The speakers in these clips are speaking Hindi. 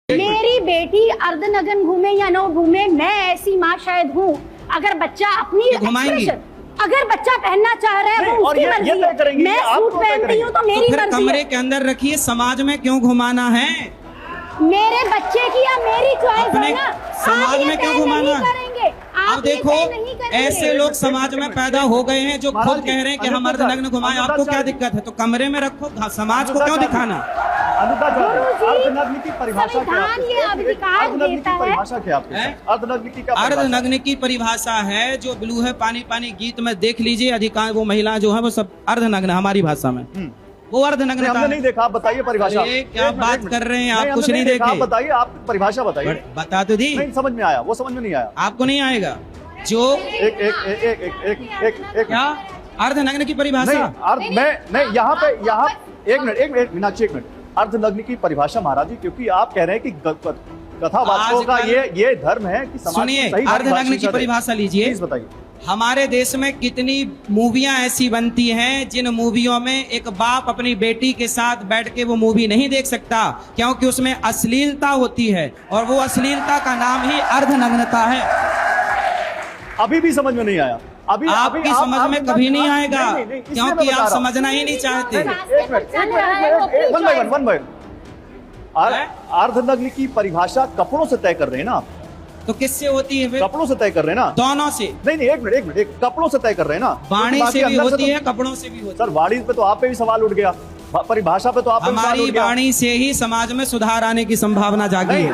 मेरी बेटी अर्धनग्न घूमे या न घूमे, मैं ऐसी माँ शायद हूँ। अगर बच्चा अपनी अगर बच्चा पहनना चाह रहा है वो उसकी मर्जी है। मैं सूट पहनती हूँ तो मेरी मर्जी है। कमरे के अंदर रखिए, समाज में क्यों घुमाना है? मेरे बच्चे की या मेरी चॉइस है ना। समाज में क्यों घुमाना है? अब देखो, ऐसे लोग समाज में पैदा हो गए हैं जो खुद कह रहे हैं कि हम अर्धनग्न घुमाएं। आपको क्या दिक्कत है? तो कमरे में रखो, समाज को क्यों दिखाना? अर्धनग्न की परिभाषा क्या है? अर्धनग्न की परिभाषा है जो ब्लू है पानी पानी गीत में देख लीजिए, अधिकांश वो महिला जो है वो सब अर्धनग्न हमारी भाषा में वो अर्धनग्न। हमने नहीं देखा, आप बताइए परिभाषा। क्या बात कर रहे हैं आप? कुछ नहीं देखे। आप बताइए, आप परिभाषा बताइए। बता तो दी। नहीं समझ में आया, वो समझ में नहीं आया। आपको नहीं आएगा जो एक क्या अर्धनग्न की परिभाषा? मैं यहाँ पे एक मिनट मीनाक्षी, एक मिनट। अर्धनग्न की परिभाषा महाराज जी, क्योंकि आप कह रहे हैं कि कथावाचकों का ये धर्म है कि समाज। सुनिए, अर्धनग्न की परिभाषा लीजिए। प्लीज बताइए। हमारे देश में कितनी मूवियां ऐसी बनती हैं जिन मूवियों में एक बाप अपनी बेटी के साथ बैठ के वो मूवी नहीं देख सकता क्योंकि उसमें अश्लीलता होती है, और वो अश्लीलता का नाम ही अर्धनग्नता है। अभी भी समझ में नहीं आया। अभी आपकी समझ में कभी नहीं आएगा क्योंकि आप समझना ही नहीं चाहते। वन बाय अर्धनग्न की परिभाषा कपड़ों से तय कर रहे हैं ना आप? तो किससे होती है फिर? कपड़ों से तय कर रहे हैं ना? दोनों से। नहीं एक मिनट कपड़ों से तय कर रहे हैं ना? वाणी से भी होती है, कपड़ों से भी होती है। सर वाणी पे तो आप पे भी सवाल उठ गया, परिभाषा पे तो आप हमारी वाणी से ही समाज में सुधार आने की संभावना जागी है। एक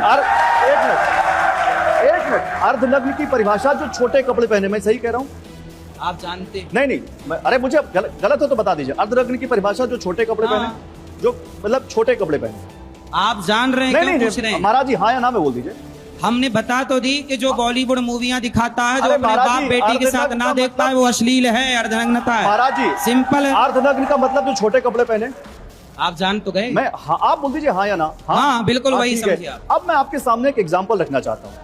मिनट अर्धनग्न की परिभाषा जो छोटे कपड़े पहने, मैं सही कह रहा हूँ? आप जानते नहीं अरे मुझे गलत हो तो बता दीजिए। अर्धनग्न की परिभाषा जो छोटे कपड़े पहने, जो मतलब छोटे कपड़े पहने। आप जान रहे हैं? क्यों पूछ रहे हैं? महाराज जी हाँ या ना में बोल दीजिए। हमने बता तो दी कि जो बॉलीवुड मूवियां दिखाता है, जो अपने बाप बेटी के साथ ना देखता है, वो अश्लील है, अर्धनग्नता है। महाराज जी सिंपल है। अर्धनग्न का मतलब जो छोटे कपड़े पहने। आप जान तो गए। मैं आप बोल दीजिए हाँ या ना। हाँ बिल्कुल वही समझिए। अब मैं आपके सामने एक एग्जांपल रखना चाहता हूँ।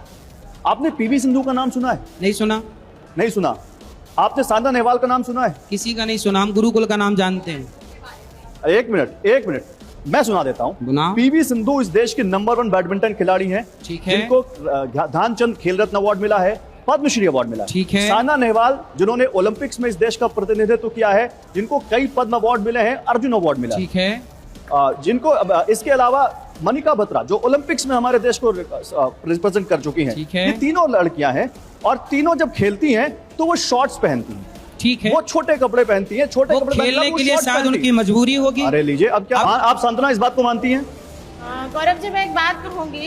आपने पीवी सिंधु का नाम सुना है? नहीं सुना। नहीं सुना। आपने साइना नेहवाल का नाम सुना है? किसी का नहीं सुना। हम गुरुकुल का नाम जानते हैं। एक मिनट मैं सुना देता हूँ। पीवी सिंधु इस देश के नंबर 1 बैडमिंटन खिलाड़ी हैं। ठीक है। जिनको ध्यानचंद खेल रत्न अवार्ड मिला है, पद्मश्री अवार्ड मिला है। ठीक है। साइना नेहवाल जिन्होंने ओलंपिक्स में इस देश का प्रतिनिधित्व किया है, जिनको कई पद्म अवार्ड मिले हैं, अर्जुन अवार्ड मिला। ठीक है। जिनको इसके अलावा मनिका बत्रा जो ओलंपिक्स में हमारे देश को रिप्रेजेंट कर चुकी हैं। ठीक है। ये तीनों लड़कियां हैं और तीनों जब खेलती हैं तो वो शॉर्ट्स पहनती हैं। ठीक है। वो छोटे कपड़े पहनती हैं। छोटे कपड़े खेलने के लिए शायद उनकी मजबूरी होगी। अरे लीजिए, अब क्या आप सांत्वना इस बात को मानती हैं? गौरव जी मैं एक बात कहूंगी